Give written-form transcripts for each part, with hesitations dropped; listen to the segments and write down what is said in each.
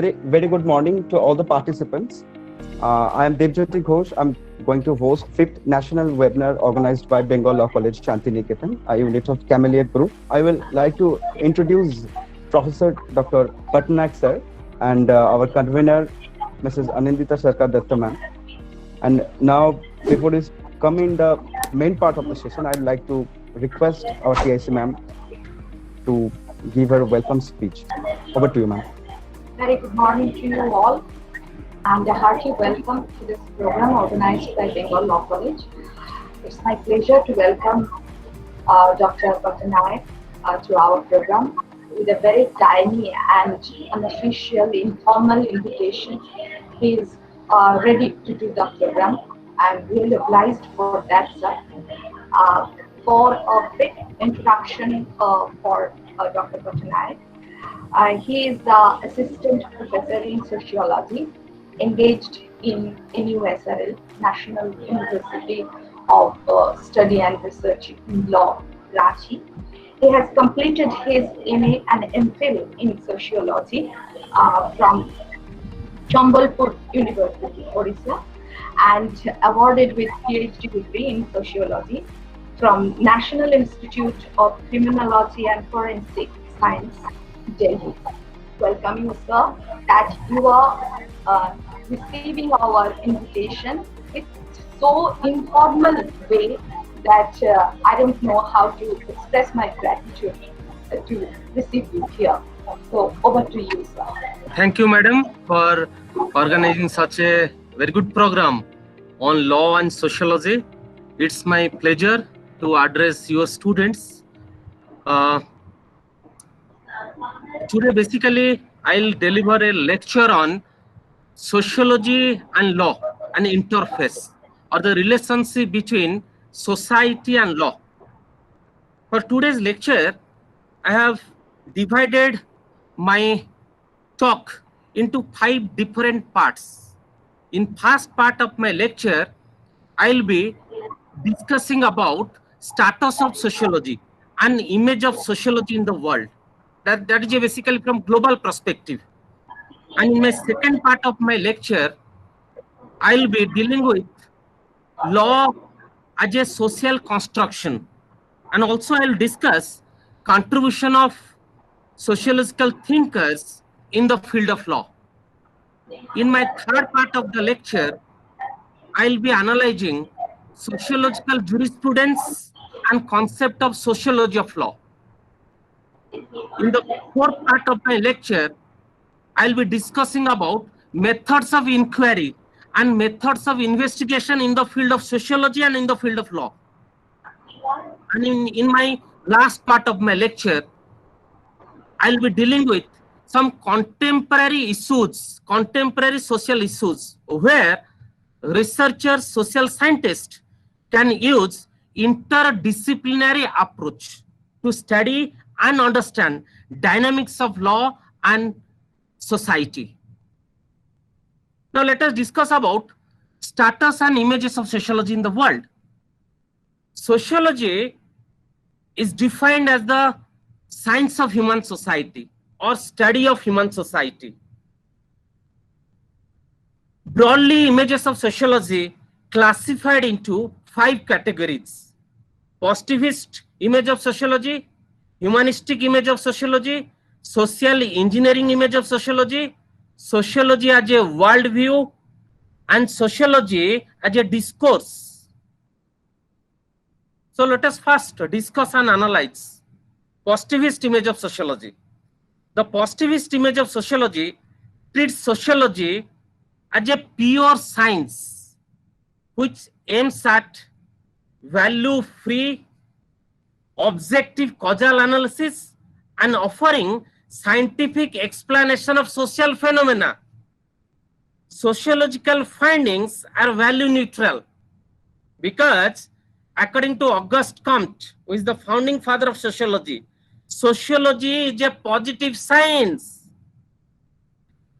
very good morning to all the participants. I am Devjyoti Ghosh. I'm going to host 5th National Webinar organized by Bengal Law College Shantiniketan, a unit of Camellia Group. I will like to introduce Professor Dr. Patnaik sir and our convener, Mrs. Anindita Sarkar Datta ma'am. And now, before this come in the main part of the session, I'd like to request our TIC ma'am to give her a welcome speech. Over to you, ma'am. Very good morning to you all, and a hearty welcome to this program organized by Bengal Law College. It's my pleasure to welcome Dr. Patnaik to our program with a very tiny and unofficial, informal invitation. He is ready to do the program. I'm really obliged for that, sir. For a quick introduction for Dr. Patnaik. He is the assistant professor in sociology, engaged in NUSRL, National University of Study and Research in Law, Ranchi. He has completed his MA and MPhil in sociology from Chambalpur University, Odisha, and awarded with PhD degree in sociology from National Institute of Criminology and Forensic Science, Delhi. Welcome you, sir, that you are receiving our invitation with so informal way that I don't know how to express my gratitude to receive you here. So over to you, sir. Thank you, madam, for organizing such a very good program on law and sociology. It's my pleasure to address your students. Today, basically, I'll deliver a lecture on sociology and law, an interface, or the relationship between society and law. For today's lecture, I have divided my talk into 5 different parts. In first part of my lecture, I'll be discussing about status of sociology and image of sociology in the world. That is basically from global perspective. And in my second part of my lecture, I'll be dealing with law as a social construction. And also I'll discuss contribution of sociological thinkers in the field of law. In my third part of the lecture, I'll be analyzing sociological jurisprudence and concept of sociology of law. In the fourth part of my lecture, I'll be discussing about methods of inquiry and methods of investigation in the field of sociology and in the field of law. And in my last part of my lecture, I'll be dealing with some contemporary issues, contemporary social issues, where researchers, social scientists can use interdisciplinary approach to study and understand dynamics of law and society. Now let us discuss about status and images of sociology in the world. Sociology is defined as the science of human society or study of human society. Broadly, images of sociology classified into 5 categories: positivist image of sociology, humanistic image of sociology, social engineering image of sociology, sociology as a worldview, and sociology as a discourse. So let us first discuss and analyze positivist image of sociology. The positivist image of sociology treats sociology as a pure science which aims at value-free, objective causal analysis and offering scientific explanation of social phenomena. Sociological findings are value neutral because, according to Auguste Comte, who is the founding father of sociology, sociology is a positive science.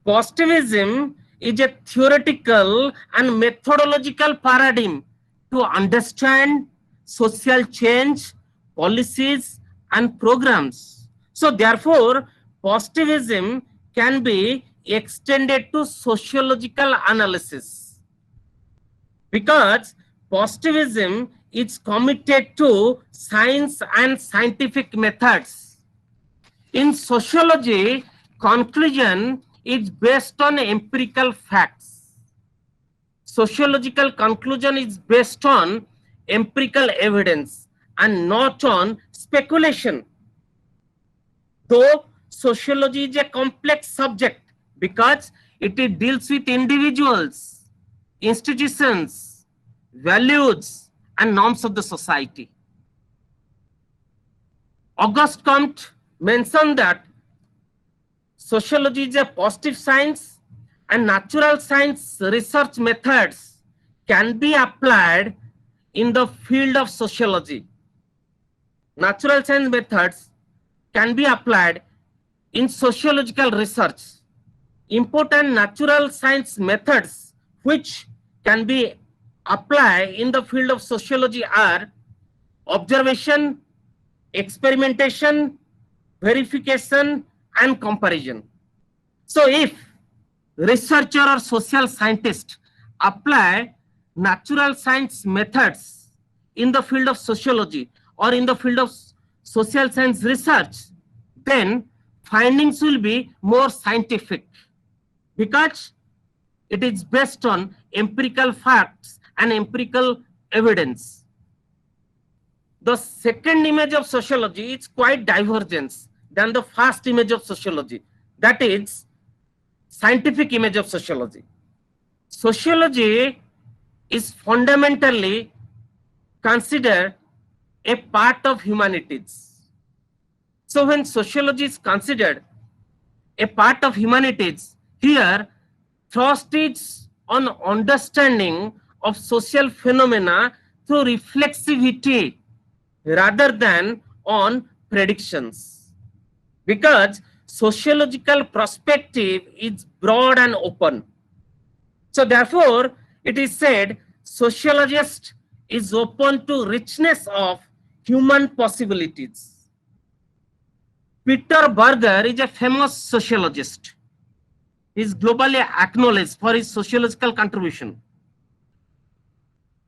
Positivism is a theoretical and methodological paradigm to understand social change, policies, and programs. So therefore, positivism can be extended to sociological analysis, because positivism is committed to science and scientific methods. In sociology, conclusion is based on empirical facts. Sociological conclusion is based on empirical evidence and not on speculation. Though sociology is a complex subject because it deals with individuals, institutions, values, and norms of the society. Auguste Comte mentioned that sociology is a positive science and natural science research methods can be applied in the field of sociology. Natural science methods can be applied in sociological research. Important natural science methods which can be applied in the field of sociology are observation, experimentation, verification, and comparison. So if researcher or social scientist apply natural science methods in the field of sociology or in the field of social science research, then findings will be more scientific because it is based on empirical facts and empirical evidence. The second image of sociology is quite divergent than the first image of sociology, that is scientific image of sociology. Sociology is fundamentally considered a part of humanities. So when sociology is considered a part of humanities, here thrust is on understanding of social phenomena through reflexivity rather than on predictions, because sociological perspective is broad and open. So therefore, it is said sociologist is open to richness of human possibilities. Peter Berger is a famous sociologist. He is globally acknowledged for his sociological contribution.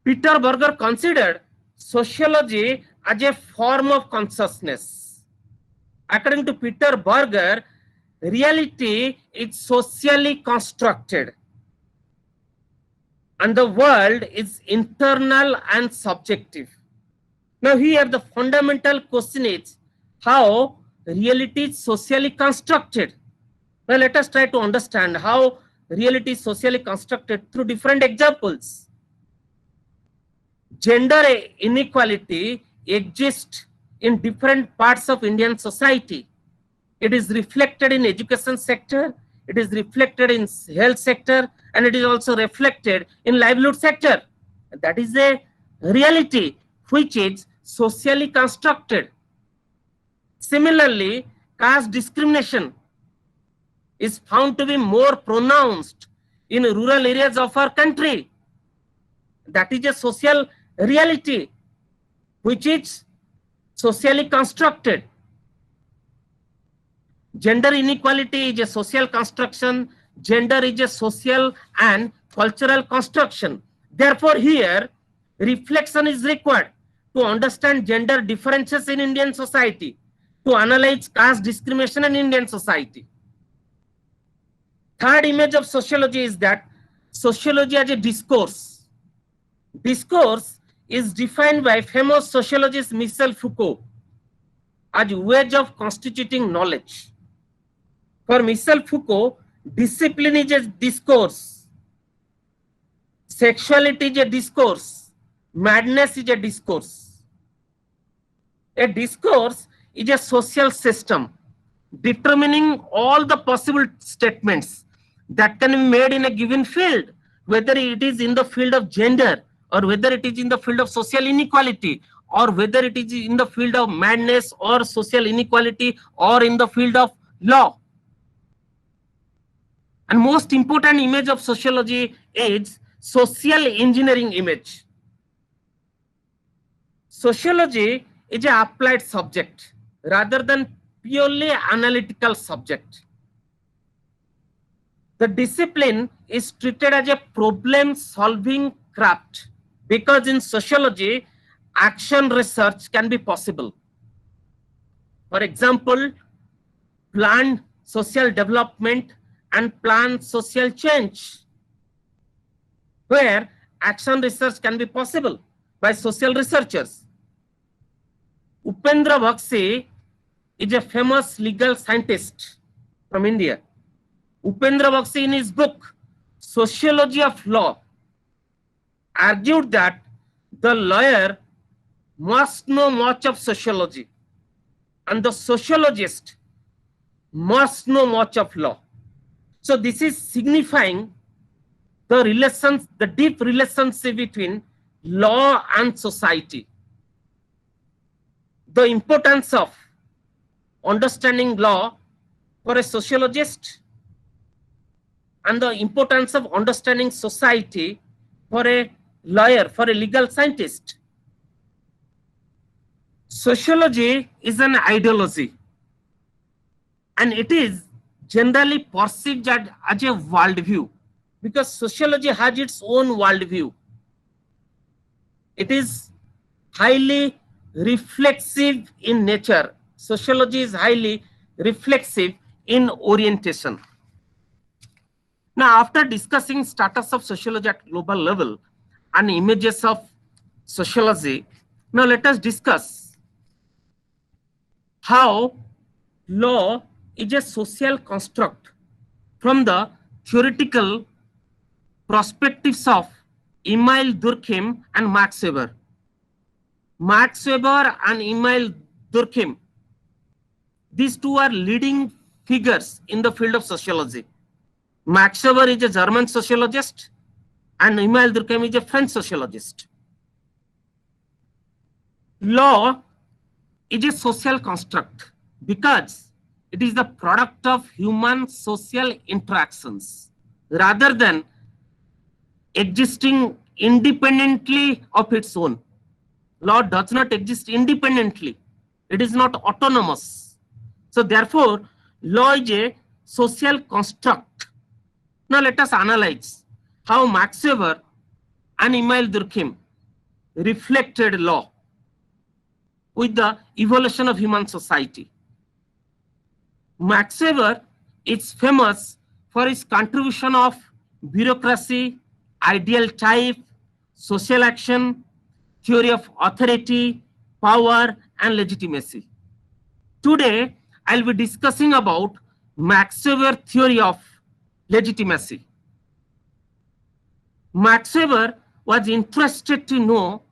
Peter Berger considered sociology as a form of consciousness. According to Peter Berger, reality is socially constructed and the world is internal and subjective. Now here the fundamental question is how reality is socially constructed. Now let us try to understand how reality is socially constructed through different examples. Gender inequality exists in different parts of Indian society. It is reflected in education sector, it is reflected in health sector, and it is also reflected in livelihood sector. That is a reality which is socially constructed. Similarly, caste discrimination is found to be more pronounced in rural areas of our country. That is a social reality which is socially constructed. Gender inequality is a social construction. Gender is a social and cultural construction. Therefore, here reflection is required to understand gender differences in Indian society, to analyze caste discrimination in Indian society. Third image of sociology is that sociology as a discourse. Discourse is defined by famous sociologist Michel Foucault as ways of constituting knowledge. For Michel Foucault, discipline is a discourse, sexuality is a discourse, madness is a discourse. A discourse is a social system determining all the possible statements that can be made in a given field, whether it is in the field of gender, or whether it is in the field of social inequality, or whether it is in the field of madness or social inequality, or in the field of law. And most important image of sociology is social engineering image. Sociology is an applied subject rather than purely analytical subject. The discipline is treated as a problem-solving craft because in sociology, action research can be possible. For example, planned social development and planned social change, where action research can be possible by social researchers. Upendra Baxi is a famous legal scientist from India. Upendra Baxi, in his book, Sociology of Law, argued that the lawyer must know much of sociology and the sociologist must know much of law. So this is signifying the deep relationship between law and society. The importance of understanding law for a sociologist and the importance of understanding society for a lawyer, for a legal scientist. Sociology is an ideology and it is generally perceived as a worldview because sociology has its own worldview. It is highly reflexive in nature. Sociology is highly reflexive in orientation. Now, after discussing status of sociology at global level and images of sociology, now let us discuss how law is a social construct from the theoretical perspectives of Emile Durkheim and Max Weber. Max Weber and Emile Durkheim, these two are leading figures in the field of sociology. Max Weber is a German sociologist and Emile Durkheim is a French sociologist. Law is a social construct because it is the product of human social interactions rather than existing independently of its own. Law does not exist independently. It is not autonomous. So therefore, law is a social construct. Now let us analyze how Max Weber and Emile Durkheim reflected law with the evolution of human society. Max Weber is famous for his contribution of bureaucracy, ideal type, social action, theory of authority, power, and legitimacy. Today, I'll be discussing about Max Weber theory of legitimacy. Max Weber was interested to know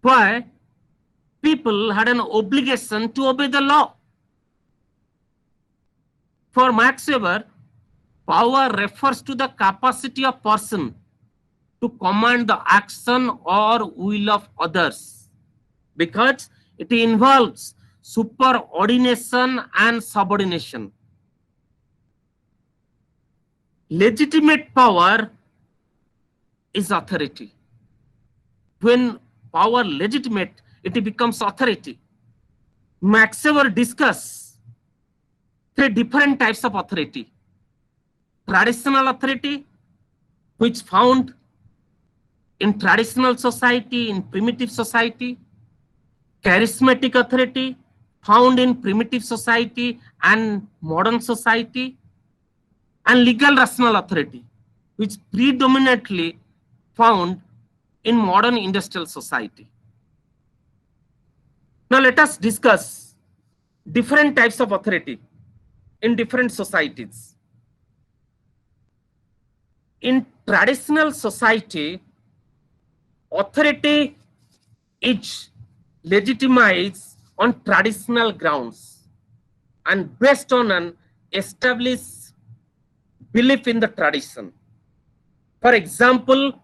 why people had an obligation to obey the law. For Max Weber, power refers to the capacity of person to command the action or will of others because it involves superordination and subordination. Legitimate power is authority. When power legitimate, it becomes authority. Max Weber discuss three different types of authority. Traditional authority, which found in traditional society, in primitive society. Charismatic authority, found in primitive society and modern society. And legal rational authority, which predominantly found in modern industrial society. Now let us discuss different types of authority in different societies. In traditional society, authority is legitimized on traditional grounds and based on an established belief in the tradition. For example,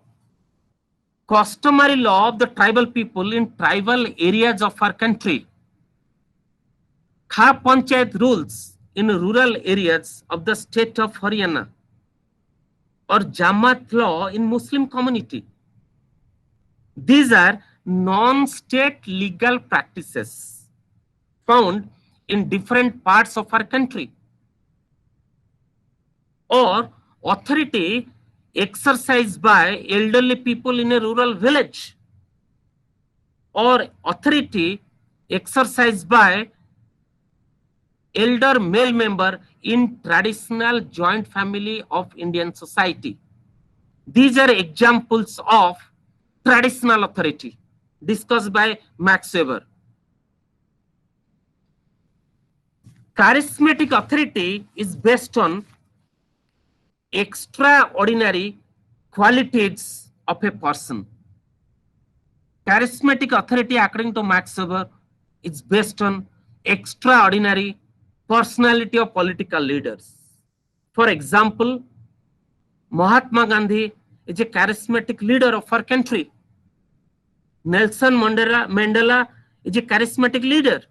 customary law of the tribal people in tribal areas of our country, Kha Panchayat rules in rural areas of the state of Haryana, or Jamaat law in Muslim community. These are non-state legal practices found in different parts of our country. or authority exercised by elderly people in a rural village, or authority exercised by elder male member in traditional joint family of Indian society. These are examples of traditional authority discussed by Max Weber. Charismatic authority is based on extraordinary qualities of a person. Charismatic authority, according to Max Weber, is based on extraordinary personality of political leaders. For example, Mahatma Gandhi is a charismatic leader of our country. Nelson Mandela is a charismatic leader.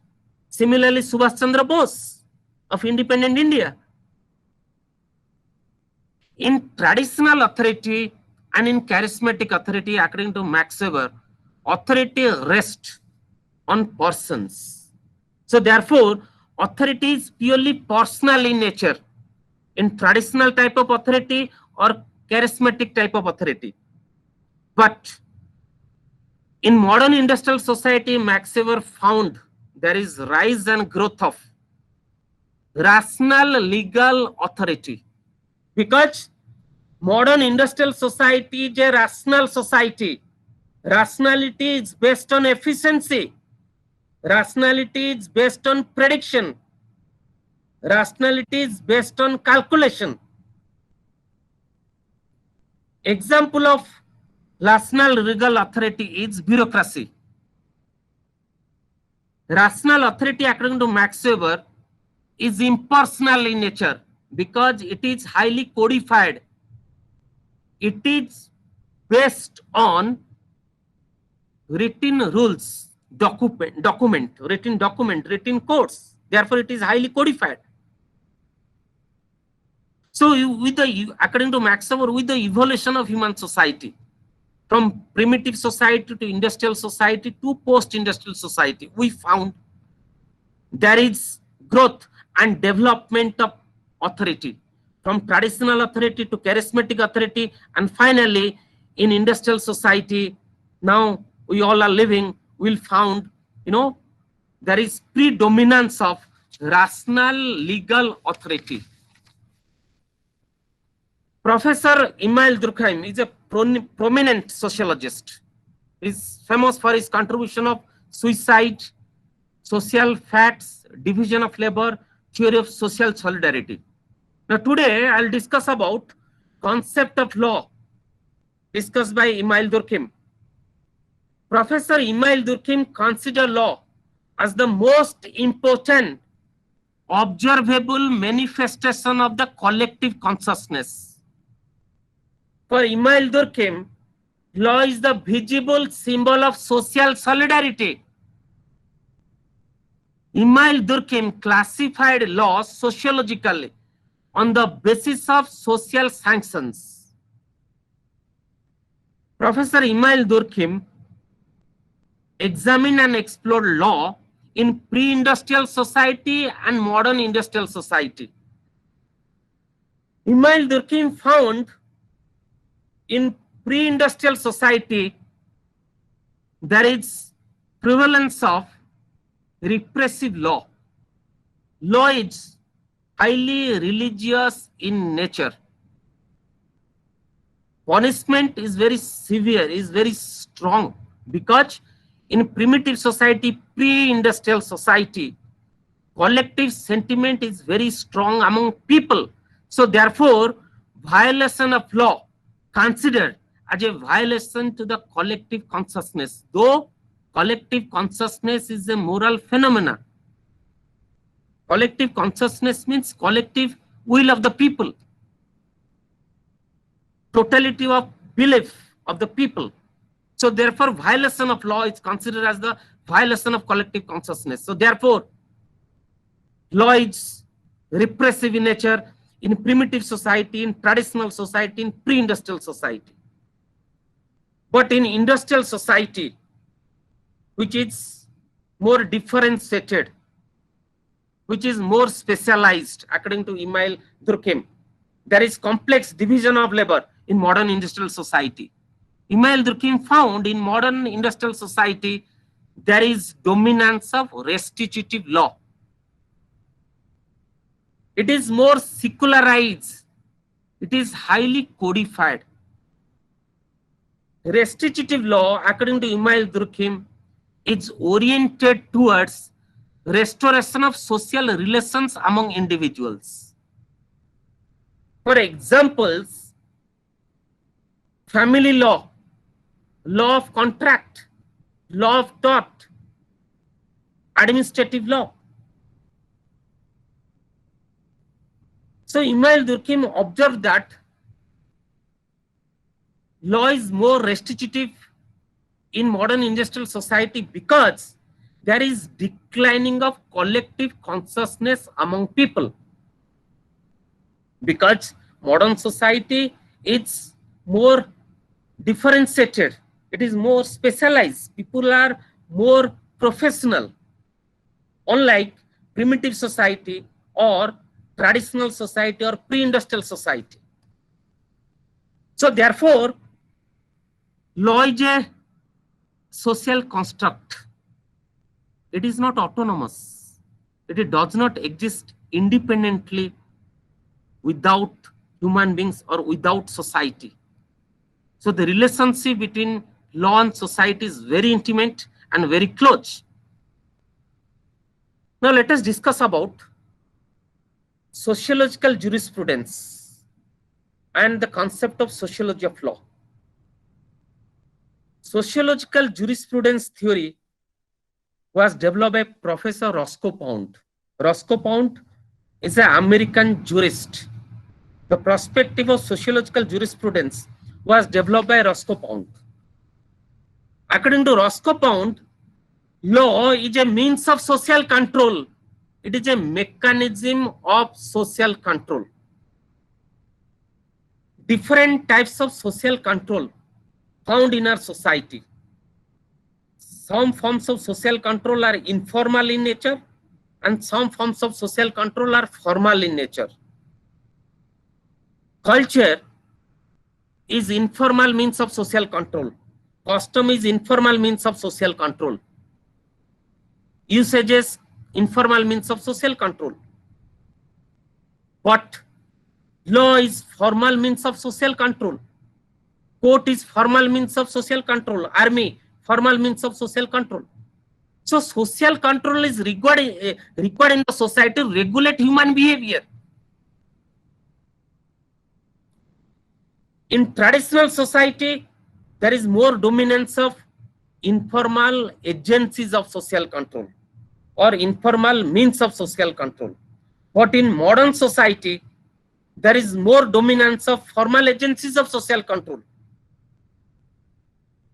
Similarly, Subhash Chandra Bose of independent India. In traditional authority and in charismatic authority, according to Max Weber, authority rests on persons. So therefore, authority is purely personal in nature, in traditional type of authority or charismatic type of authority. But in modern industrial society, Max Weber found there is rise and growth of rational legal authority, because modern industrial society is a rational society. Rationality is based on efficiency. Rationality is based on prediction. Rationality is based on calculation. Example of rational legal authority is bureaucracy. Rational authority, according to Max Weber, is impersonal in nature because it is highly codified. It is based on written rules, written codes. Therefore, it is highly codified. So, according to Max Weber, with the evolution of human society, from primitive society to industrial society to post-industrial society, we found there is growth and development of authority, from traditional authority to charismatic authority, and finally in industrial society, now we all are living, we'll found, there is predominance of rational legal authority. Professor Emile Durkheim is a prominent sociologist. He is famous for his contribution of suicide, social facts, division of labor, theory of social solidarity. Now today I'll discuss about concept of law discussed by Emile Durkheim. Professor Emile Durkheim considers law as the most important observable manifestation of the collective consciousness. For Emile Durkheim, law is the visible symbol of social solidarity. Emile Durkheim classified law sociologically on the basis of social sanctions. Professor Emile Durkheim examined and explored law in pre-industrial society and modern industrial society. Emile Durkheim found in pre-industrial society there is prevalence of repressive law. Law is highly religious in nature. Punishment is very severe, is very strong, because in primitive society, pre-industrial society, collective sentiment is very strong among people. So therefore, violation of law considered as a violation to the collective consciousness, though collective consciousness is a moral phenomenon. Collective consciousness means collective will of the people, totality of belief of the people. So therefore, violation of law is considered as the violation of collective consciousness. So therefore, law is repressive in nature in primitive society, in traditional society, in pre-industrial society. But in industrial society, which is more differentiated, which is more specialized, according to Emile Durkheim, there is complex division of labor in modern industrial society. Emile Durkheim found in modern industrial society there is dominance of restitutive law. It is more secularized. It is highly codified. Restitutive law, according to Emile Durkheim, is oriented towards restoration of social relations among individuals. For examples, family law, law of contract, law of tort, administrative law. So Emile Durkheim observed that law is more restitutive in modern industrial society because there is declining of collective consciousness among people. Because modern society is more differentiated, it is more specialized, people are more professional, unlike primitive society or traditional society or pre-industrial society. So therefore, law is a social construct. It is not autonomous. It does not exist independently without human beings or without society. So the relationship between law and society is very intimate and very close. Now let us discuss about sociological jurisprudence and the concept of sociology of law. Sociological jurisprudence theory was developed by Professor Roscoe Pound. Roscoe Pound is an American jurist. The perspective of sociological jurisprudence was developed by Roscoe Pound. According to Roscoe Pound, law is a means of social control. It is a mechanism of social control. Different types of social control found in our society. Some forms of social control are informal in nature and some forms of social control are formal in nature. Culture is informal means of social control. Custom is informal means of social control. Usages, informal means of social control. But law is formal means of social control. Court is formal means of social control. Army, formal means of social control. So social control is required in the society to regulate human behavior. In traditional society, there is more dominance of informal agencies of social control or informal means of social control. But in modern society, there is more dominance of formal agencies of social control,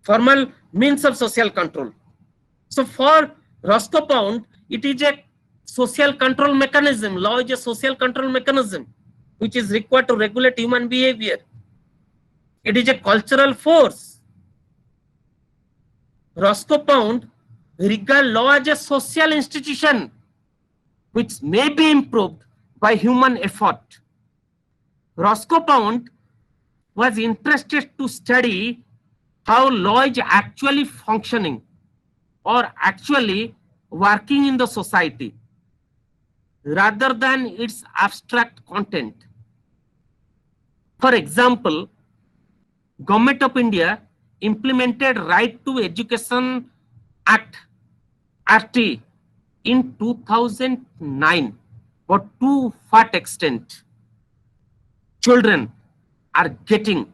formal means of social control. So for Roscoe Pound, it is a social control mechanism. Law is a social control mechanism which is required to regulate human behavior. It is a cultural force. Roscoe Pound regards law as a social institution which may be improved by human effort. Roscoe Pound was interested to study how law is actually functioning or actually working in the society rather than its abstract content. For example, Government of India implemented Right to Education Act RT in 2009, but to what extent children are getting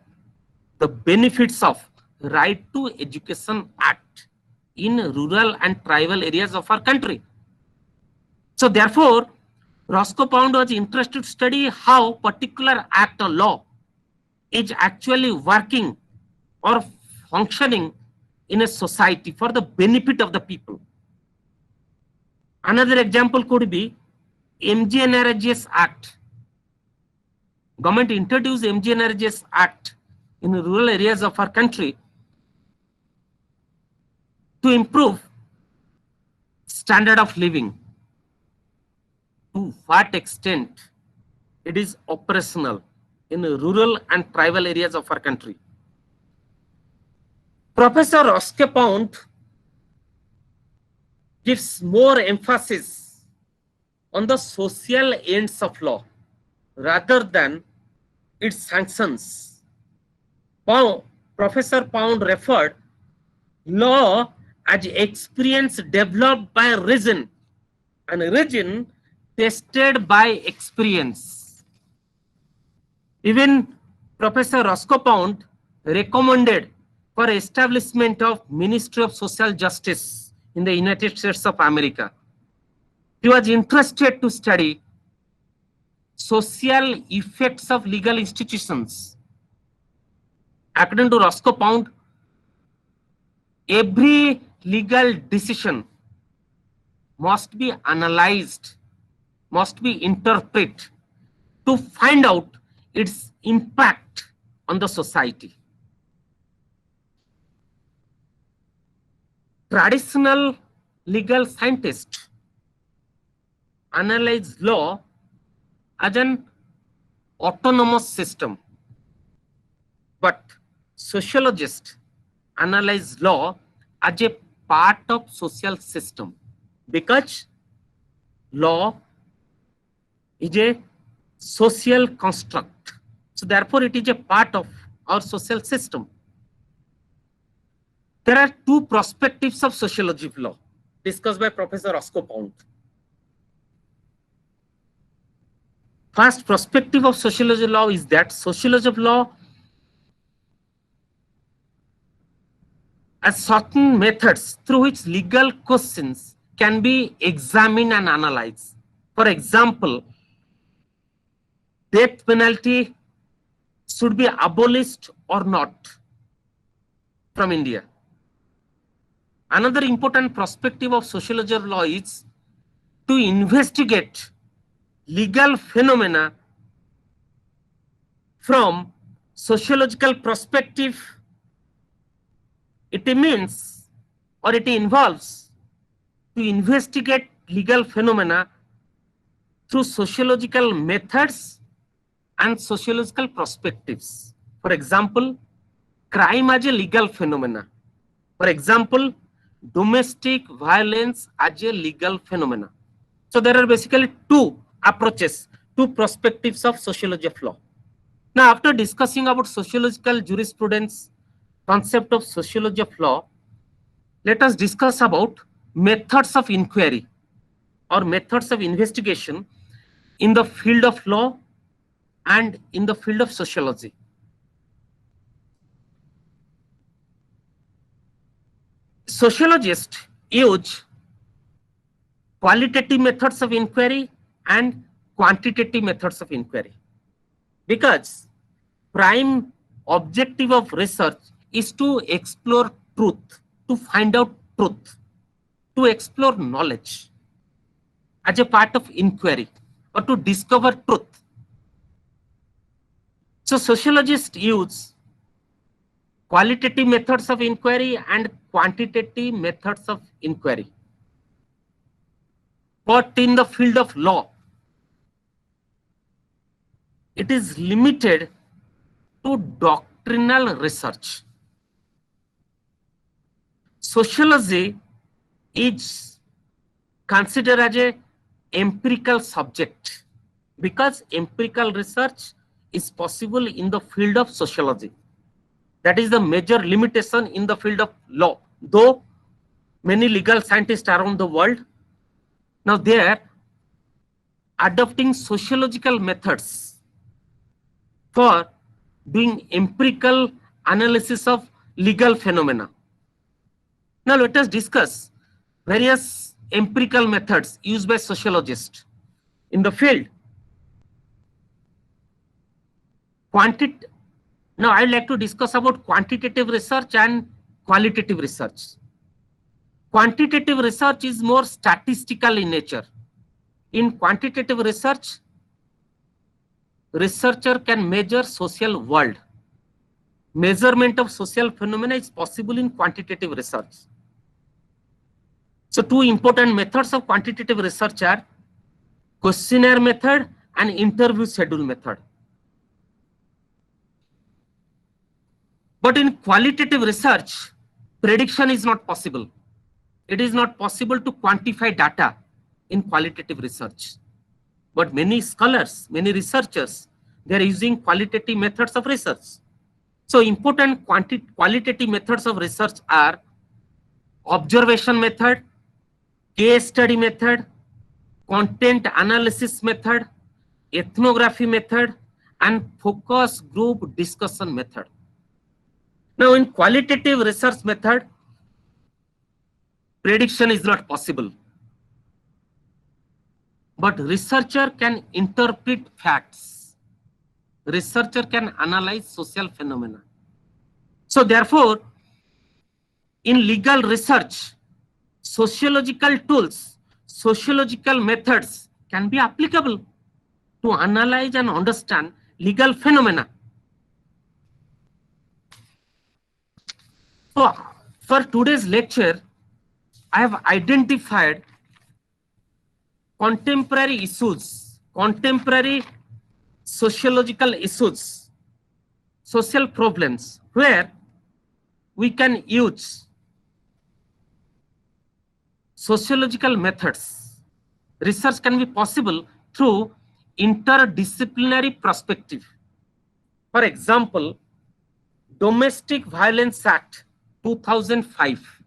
the benefits of Right to Education Act in rural and tribal areas of our country. So therefore, Roscoe Pound was interested to study how particular act or law is actually working or functioning in a society for the benefit of the people. Another example could be MGNRGS Act. Government introduced MGNRGS Act in rural areas of our country to improve standard of living. To what extent it is operational in rural and tribal areas of our country. Professor Roscoe Pound gives more emphasis on the social ends of law rather than its sanctions. Professor Pound referred law as experience developed by reason and reason tested by experience. Even Professor Roscoe Pound recommended for establishment of Ministry of Social Justice in the United States of America. He was interested to study social effects of legal institutions. According to Roscoe Pound, every legal decision must be analyzed, must be interpreted to find out its impact on the society. Traditional legal scientists analyze law as an autonomous system, but sociologists analyze law as a part of social system, because law is a social construct. So therefore it is a part of our social system. There are two perspectives of sociology of law discussed by Professor Roscoe Pound. First perspective of sociology of law is that sociology of law as certain methods through which legal questions can be examined and analyzed. For example, death penalty should be abolished or not from India. Another important perspective of sociology of law is to investigate legal phenomena from sociological perspective. It means, or it involves, to investigate legal phenomena through sociological methods and sociological perspectives. For example, crime as a legal phenomena. For example, domestic violence as a legal phenomena. So there are basically two approaches, two perspectives of sociology of law. Now, after discussing about sociological jurisprudence, concept of sociology of law, let us discuss about methods of inquiry or methods of investigation in the field of law and in the field of sociology. Sociologists use qualitative methods of inquiry and quantitative methods of inquiry, because prime objective of research is to explore truth, to find out truth, to explore knowledge as a part of inquiry or to discover truth. So sociologists use qualitative methods of inquiry and quantitative methods of inquiry. But in the field of law, it is limited to doctrinal research. Sociology is considered as an empirical subject because empirical research is possible in the field of sociology. That is the major limitation in the field of law. Though many legal scientists around the world, now they are adopting sociological methods for doing empirical analysis of legal phenomena. Now let us discuss various empirical methods used by sociologists in the field. Now I'd like to discuss about quantitative research and qualitative research. Quantitative research is more statistical in nature. In quantitative research, researcher can measure social world. Measurement of social phenomena is possible in quantitative research. So two important methods of quantitative research are questionnaire method and interview schedule method. But in qualitative research, prediction is not possible. It is not possible to quantify data in qualitative research. But many scholars, many researchers, they are using qualitative methods of research. So important qualitative methods of research are observation method, case study method, content analysis method, ethnography method, and focus group discussion method. Now, in qualitative research method, prediction is not possible. But researcher can interpret facts. Researcher can analyze social phenomena. So therefore, in legal research, sociological tools, sociological methods can be applicable to analyze and understand legal phenomena. So for today's lecture, I have identified contemporary issues, contemporary sociological issues, social problems where we can use sociological methods. Research can be possible through interdisciplinary perspective. For example, Domestic Violence Act 2005.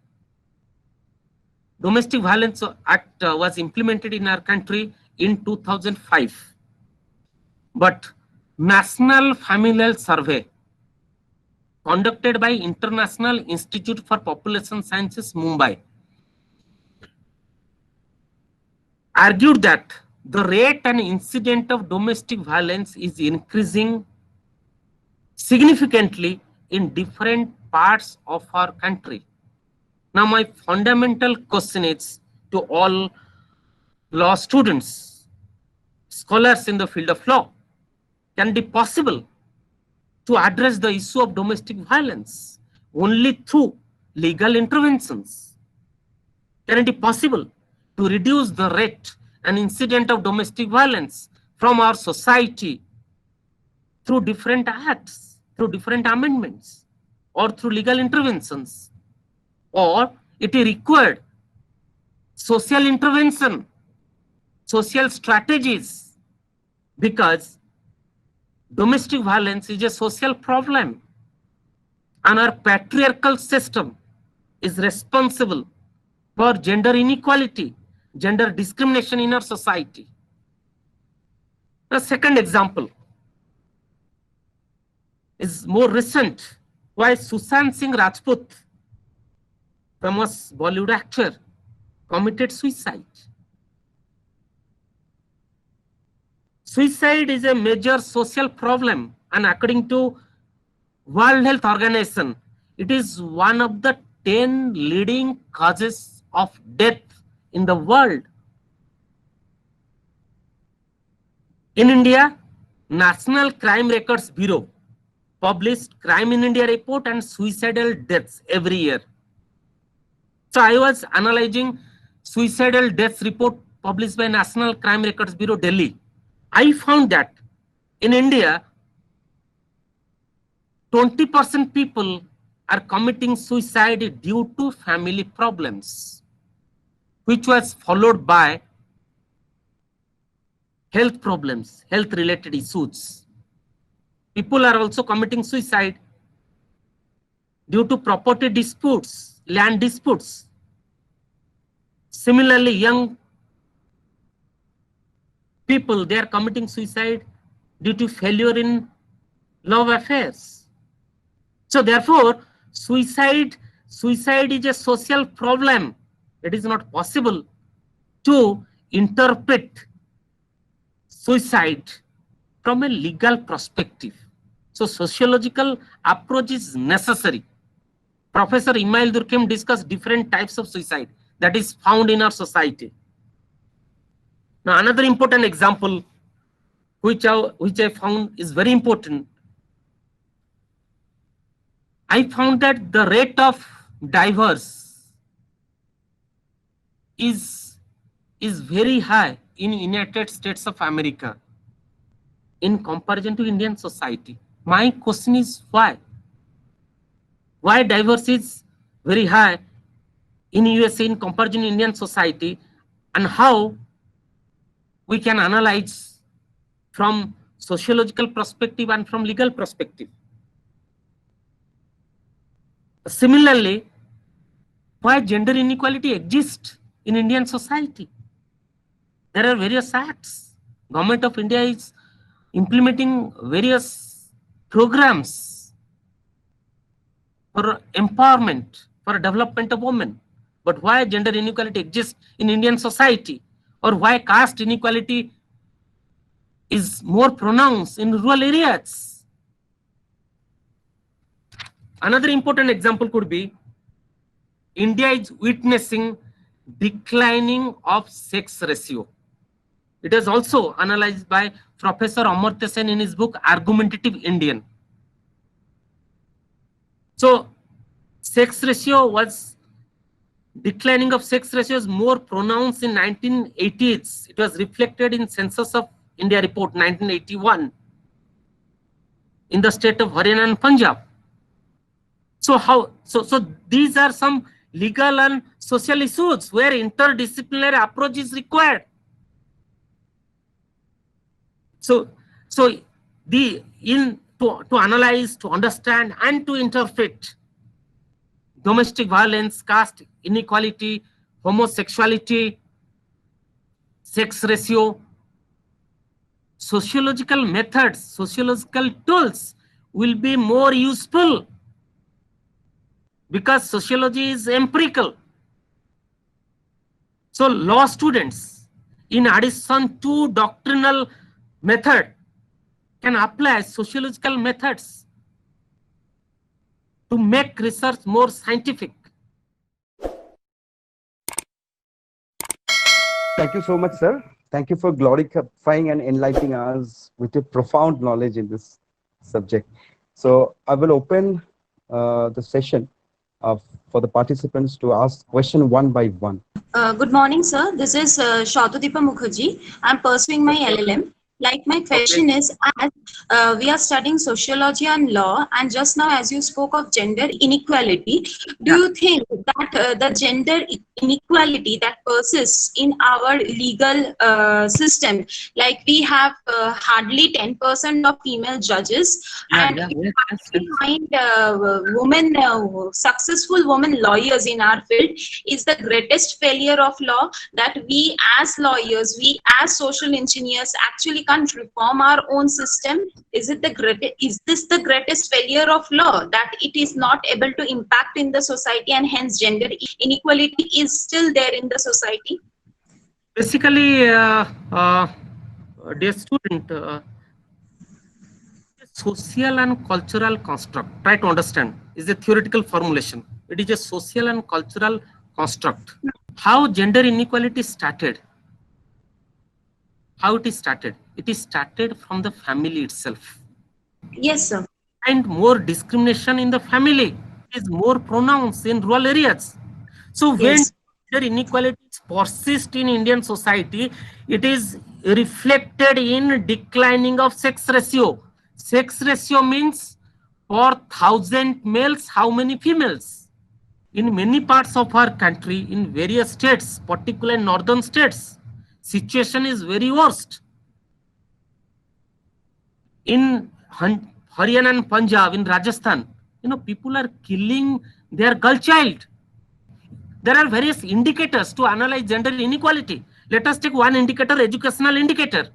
Domestic Violence Act was implemented in our country in 2005. But National Familial Survey conducted by International Institute for Population Sciences, Mumbai, argued that the rate and incidence of domestic violence is increasing significantly in different parts of our country. Now, my fundamental question is to all law students, scholars in the field of law, can it be possible to address the issue of domestic violence only through legal interventions? Can it be possible to reduce the rate and incidence of domestic violence from our society through different acts, through different amendments, or through legal interventions? Or it is required social intervention, social strategies, because domestic violence is a social problem and our patriarchal system is responsible for gender inequality, gender discrimination in our society. The second example is more recent, why Sushant Singh Rajput, famous Bollywood actor, committed suicide. Suicide is a major social problem, and according to World Health Organization, it is one of the 10 leading causes of death in the world. In India, National Crime Records Bureau published Crime in India report and suicidal deaths every year. So I was analyzing suicidal deaths report published by National Crime Records Bureau, Delhi. I found that in India, 20% people are committing suicide due to family problems, which was followed by health problems, health related issues. People are also committing suicide due to property disputes, land disputes. Similarly, young people, they are committing suicide due to failure in love affairs. So therefore, suicide is a social problem. It is not possible to interpret suicide from a legal perspective. So sociological approach is necessary. Professor Imail Durkheim discussed different types of suicide that is found in our society. Now, another important example which I found is very important. I found that the rate of divorce is very high in United States of America in comparison to Indian society. My question is why? why diversity is very high in USA in comparison to Indian society, and how we can analyze from sociological perspective and from legal perspective. Similarly, why gender inequality exists in Indian society. There are various acts. Government of India is implementing various programs for empowerment, for development of women. But why gender inequality exists in Indian society, or why caste inequality is more pronounced in rural areas? Another important example could be India is witnessing declining of sex ratio. It is also analyzed by Professor Amartya Sen in his book Argumentative Indian. So sex ratio was declining of sex ratio is more pronounced in 1980s. It was reflected in Census of India report 1981 in the state of Haryana and Punjab. So these are some legal and social issues where interdisciplinary approach is required. To analyze, to understand, and to interpret domestic violence, caste inequality, homosexuality, sex ratio, sociological methods, sociological tools will be more useful, because sociology is empirical. So law students, in addition to doctrinal method, can apply sociological methods to make research more scientific. Thank you so much, sir. Thank you for glorifying and enlightening us with your profound knowledge in this subject. So I will open the session for the participants to ask question one by one. Good morning, sir. This is Shautudeepa Mukherjee. I'm pursuing my LLM. Like, my question is, as we are studying sociology and law, and just now as you spoke of gender inequality, do you think that the gender inequality that persists in our legal system, like we have hardly 10% of female judges, and we find women, successful women lawyers in our field, is the greatest failure of law, that we as lawyers, we as social engineers actually can't reform our own system? Is this the greatest failure of law, that it is not able to impact in the society, and hence gender inequality is still there in the society? Basically, dear student, social and cultural construct, try to understand, is a theoretical formulation. It is a social and cultural construct. How gender inequality started? How it is started? It is started from the family itself. Yes, sir. And more discrimination in the family is more pronounced in rural areas. So when gender inequalities persist in Indian society, it is reflected in declining of sex ratio. Sex ratio means for 1,000 males, how many females? In many parts of our country, in various states, particularly northern states, situation is very worst. In Haryana and Punjab, in Rajasthan, people are killing their girl child. There are various indicators to analyze gender inequality. Let us take one indicator, educational indicator.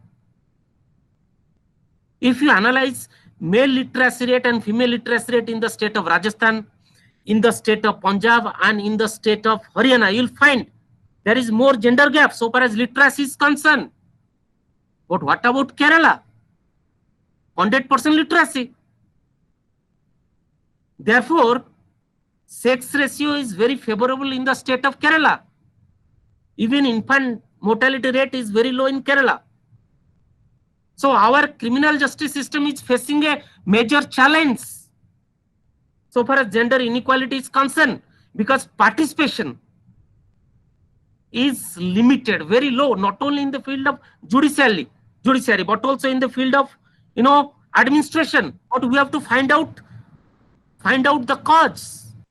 If you analyze male literacy rate and female literacy rate in the state of Rajasthan, in the state of Punjab, and in the state of Haryana, you'll find there is more gender gap so far as literacy is concerned. But what about Kerala? 100% literacy. Therefore, sex ratio is very favorable in the state of Kerala. Even infant mortality rate is very low in Kerala. So our criminal justice system is facing a major challenge so far as gender inequality is concerned, because participation is limited, very low, not only in the field of judiciary, but also in the field of administration. But we have to find find out the cause.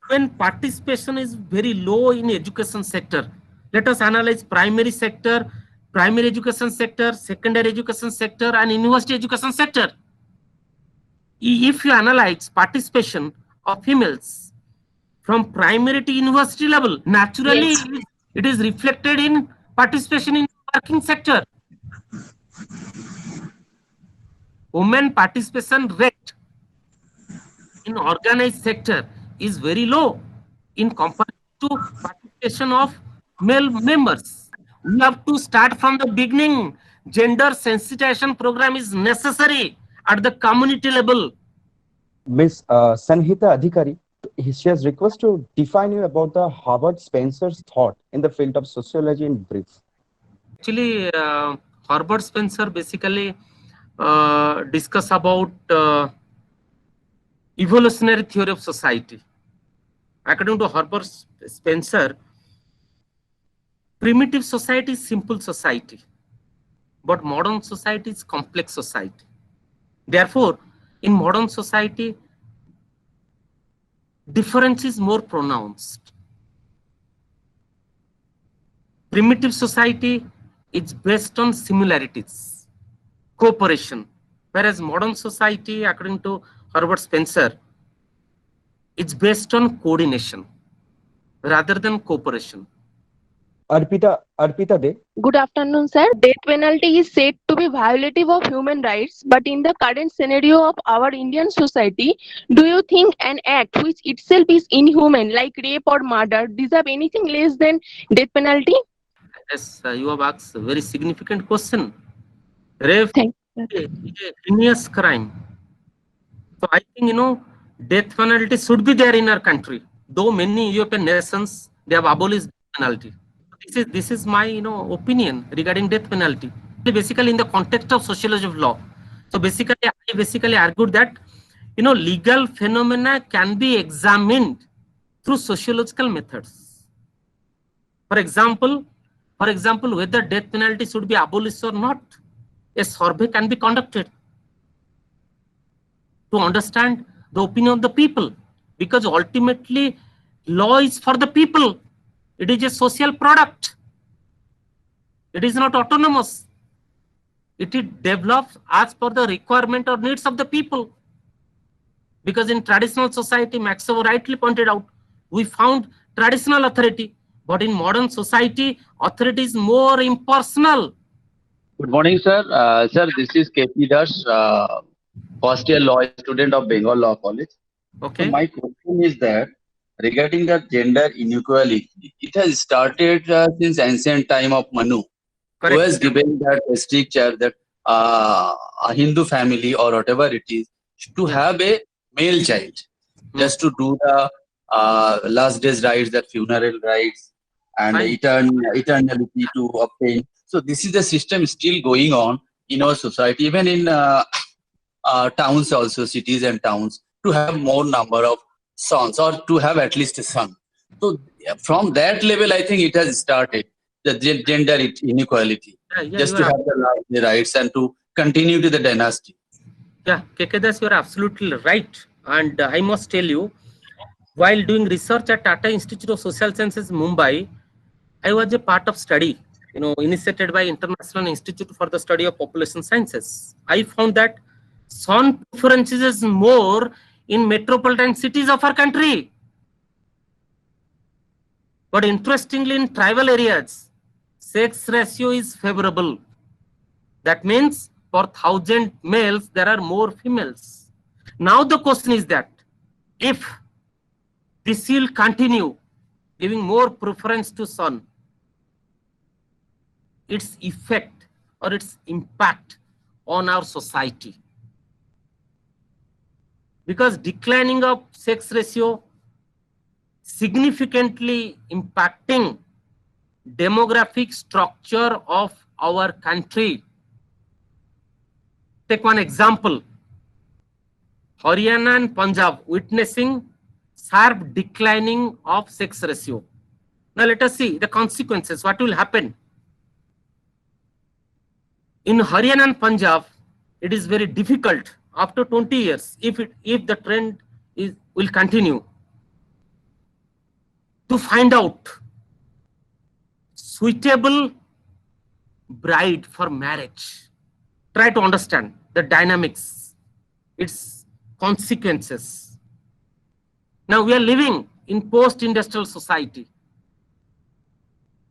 When participation is very low in education sector, let us analyze primary sector, primary education sector, secondary education sector, and university education sector. If you analyze participation of females from primary to university level, naturally Yes. it is reflected in participation in working sector. Women participation rate in organized sector is very low in comparison to participation of male members. We have to start from the beginning. Gender sensitization program is necessary at the community level. Miss Sanhita Adhikari, she has requested to define you about the Harvard Spencer's thought in the field of sociology in brief. Actually, Herbert Spencer basically discuss about evolutionary theory of society. According to Herbert Spencer, primitive society is simple society, but modern society is complex society. Therefore, in modern society, difference is more pronounced. Primitive society is based on similarities, cooperation, whereas modern society, according to Herbert Spencer, it's based on coordination rather than cooperation. Arpita De, Good afternoon, sir. Death penalty is said to be violative of human rights, but in the current scenario of our Indian society, do you think an act which itself is inhuman, like rape or murder, deserve anything less than death penalty? Yes, you have asked a very significant question. Rape Thank you. is a heinous crime. So I think, death penalty should be there in our country. Though many European nations, they have abolished death penalty. This is my opinion regarding death penalty. Basically, in the context of sociology of law. So basically, I argued that legal phenomena can be examined through sociological methods. For example, whether death penalty should be abolished or not, a survey can be conducted to understand the opinion of the people, because ultimately law is for the people. It is a social product. It is not autonomous. It develops as per the requirement or needs of the people. Because in traditional society, Maxwell rightly pointed out, we found traditional authority, but in modern society, authority is more impersonal. Good morning, sir. Sir, this is KP Das, first year law student of Bengal Law College. Okay. So my question is that regarding the gender inequality, it has started since ancient time of Manu, Correct. who has given that stricture that a Hindu family or whatever it is to have a male child, just to do the last days rites, that funeral rites, and Fine. eternality to obtain. So this is the system still going on in our society, even in towns also, cities and towns, to have more number of sons or to have at least a son. So from that level, I think it has started the gender inequality, just to have the rights and to continue to the dynasty. Yeah, KK Das, you are absolutely right. And I must tell you, while doing research at Tata Institute of Social Sciences, Mumbai, I was a part of study, initiated by International Institute for the Study of Population Sciences. I found that son preferences is more in metropolitan cities of our country. But interestingly, in tribal areas, sex ratio is favorable. That means for 1,000 males, there are more females. Now the question is that if this will continue giving more preference to son, its effect or its impact on our society. Because declining of sex ratio significantly impacting demographic structure of our country. Take one example. Haryana and Punjab witnessing sharp declining of sex ratio. Now let us see the consequences. What will happen? In Haryana and Punjab, it is very difficult after 20 years. If the trend will continue to find out suitable bride for marriage. Try to understand the dynamics, its consequences. Now we are living in post-industrial society.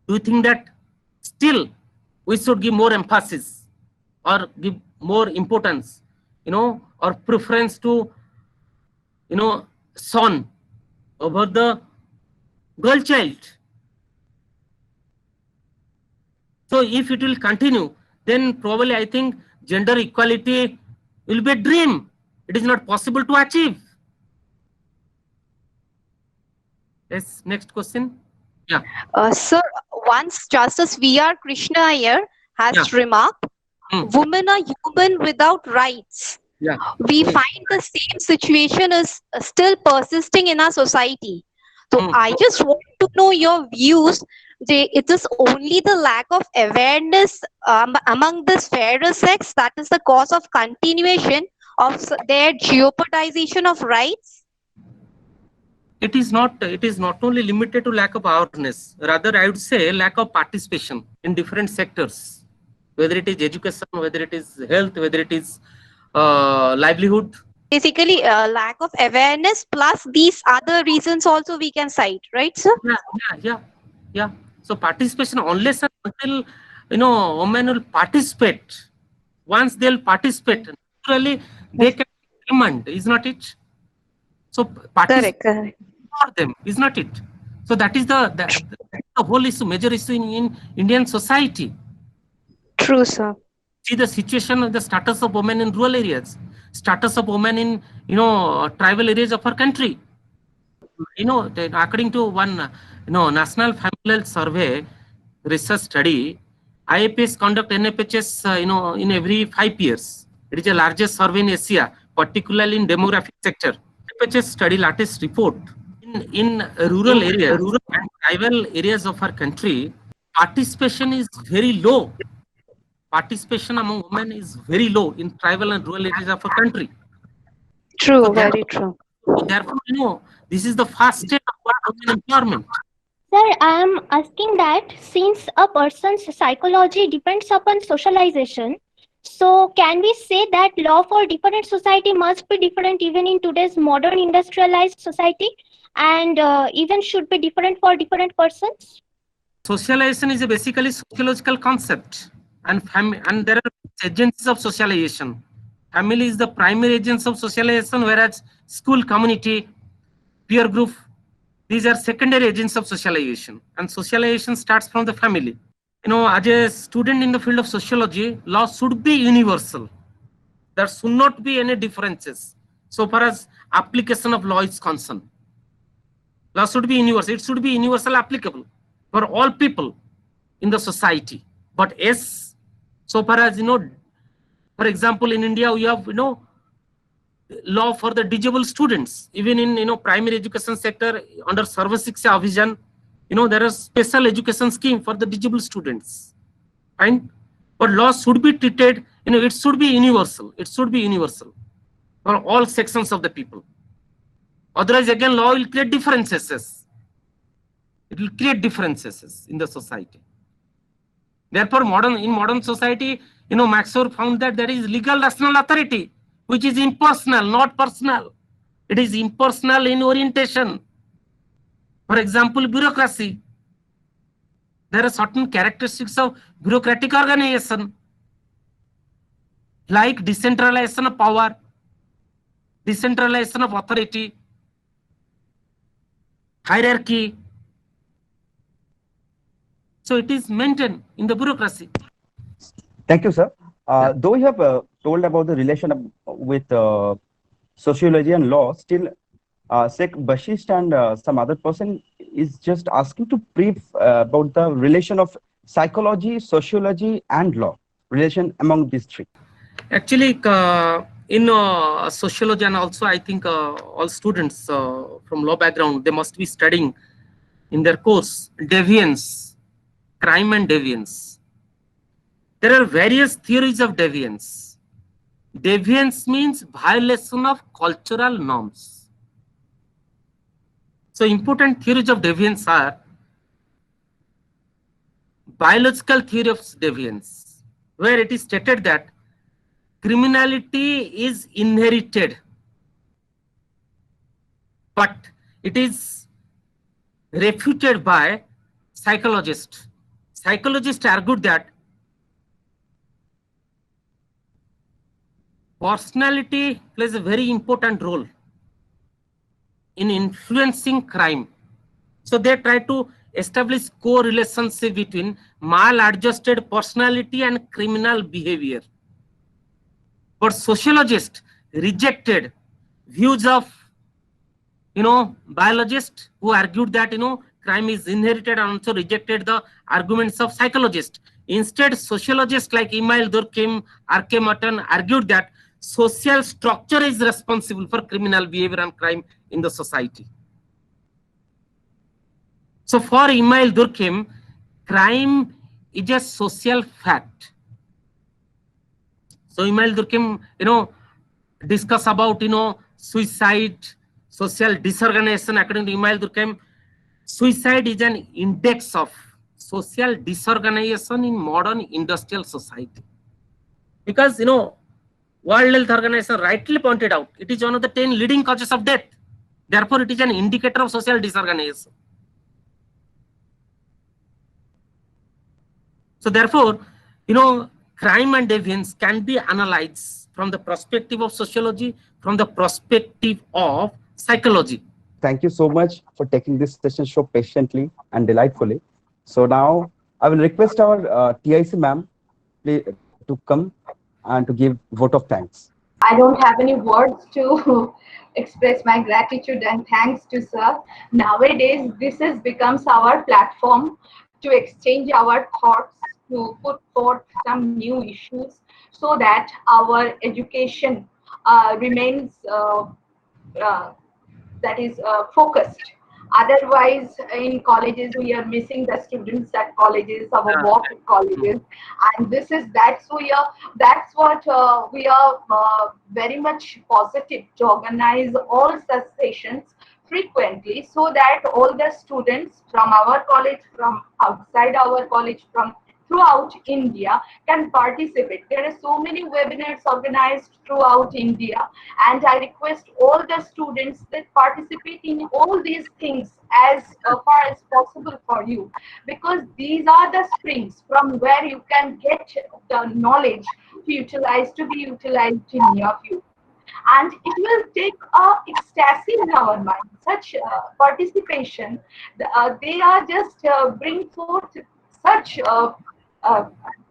Do you think that still we should give more emphasis or give more importance, or preference to, son over the girl child? So if it will continue, then probably I think gender equality will be a dream. It is not possible to achieve. Yes, next question. Yeah. Sir, once Justice V.R. Krishna Iyer has remarked, women are human without rights. Yeah. We find the same situation is still persisting in our society. So I just want to know your views. It is only the lack of awareness among this fairer sex that is the cause of continuation of their jeopardization of rights. It is not only limited to lack of awareness. Rather, I would say lack of participation in different sectors, whether it is education, whether it is health, whether it is livelihood. Basically, lack of awareness plus these other reasons also we can cite, right, sir? Yeah. So participation, unless and until women will participate. Once they'll participate, naturally they can demand, is not it? So participate for them, is not it? So that is the whole issue, major issue in Indian society. True, sir. See the situation of the status of women in rural areas, status of women in tribal areas of our country. According to one National Family Health Survey research study, IAPS conduct NFHS in every 5 years. It is the largest survey in Asia, particularly in demographic sector. NFHS study latest report in rural areas and tribal areas of our country, participation is very low. Participation among women is very low in tribal and rural areas of our country. True, very true. So therefore, this is the first step of women empowerment. Sir, I am asking that since a person's psychology depends upon socialization, so can we say that law for different society must be different even in today's modern industrialized society, and even should be different for different persons? Socialization is a basically sociological concept, and there are agencies of socialization. Family is the primary agents of socialization, whereas school, community, peer group, these are secondary agents of socialization. And socialization starts from the family. As a student in the field of sociology, law should be universal. There should not be any differences so far as application of law is concerned. Law should be universal. It should be universal applicable for all people in the society. But yes, so far as for example, in India we have law for the disabled students. Even in primary education sector under Sarva Shiksha Abhiyan, there are special education scheme for the disabled students. Fine, but law should be treated. It should be universal. It should be universal for all sections of the people. Otherwise, again, law will create differences. It will create differences in the society. Therefore, in modern society, Max Weber found that there is legal rational authority, which is impersonal, not personal. It is impersonal in orientation. For example, bureaucracy. There are certain characteristics of bureaucratic organization, like decentralization of power, decentralization of authority, hierarchy. So it is maintained in the bureaucracy. Thank you, sir. Though you have told about the relation with sociology and law, still Sheikh Bashist and some other person is just asking to brief about the relation of psychology, sociology, and law, relation among these three. Actually, in sociology, and also I think all students from law background, they must be studying in their course deviance, crime and deviance. There are various theories of deviance. Deviance means violation of cultural norms. So important theories of deviance are biological theory of deviance, where it is stated that criminality is inherited, but it is refuted by psychologists. Psychologists argued that personality plays a very important role in influencing crime. So they try to establish co-relationship between maladjusted personality and criminal behavior. But sociologists rejected views of biologists who argued that crime is inherited, and also rejected the arguments of psychologists. Instead, sociologists like Emile Durkheim, R.K. Merton argued that social structure is responsible for criminal behavior and crime in the society. So for Emile Durkheim, crime is a social fact. So Emile Durkheim, discuss about, suicide, social disorganization. According to Emile Durkheim, suicide is an index of social disorganization in modern industrial society. Because, World Health Organization rightly pointed out, it is one of the 10 leading causes of death. Therefore, it is an indicator of social disorganization. So therefore, crime and deviance can be analyzed from the perspective of sociology, from the perspective of psychology. Thank you so much for taking this session so patiently and delightfully. So now I will request our TIC ma'am to come and to give vote of thanks. I don't have any words to express my gratitude and thanks to sir. Nowadays, this has becomes our platform to exchange our thoughts, to put forth some new issues, so that our education remains focused. Otherwise, in colleges, we are missing the students at colleges, our work at colleges, and that's what we are very much positive to organize all such sessions frequently, so that all the students from our college, from outside our college, from throughout India can participate. There are so many webinars organized throughout India, and I request all the students that participate in all these things as far as possible for you, because these are the springs from where you can get the knowledge to be utilized in your future. And it will take ecstasy in our mind. Such participation, they are just bring forth such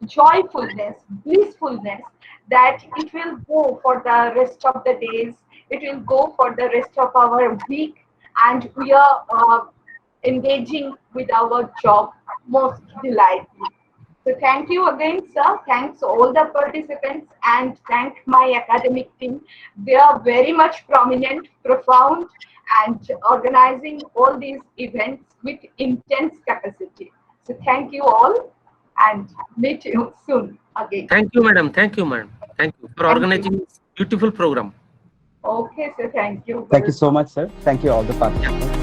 joyfulness, blissfulness, that it will go for the rest of the days, it will go for the rest of our week, and we are engaging with our job most delightfully. So thank you again, sir. Thanks all the participants, and thank my academic team. They are very much prominent, profound, and organizing all these events with intense capacity. So thank you all, and meet you soon again. Thank you, madam. Thank you, madam. Thank you for organizing this beautiful program. Okay, sir. Thank you. Thank you so much, sir. Thank you all the participants.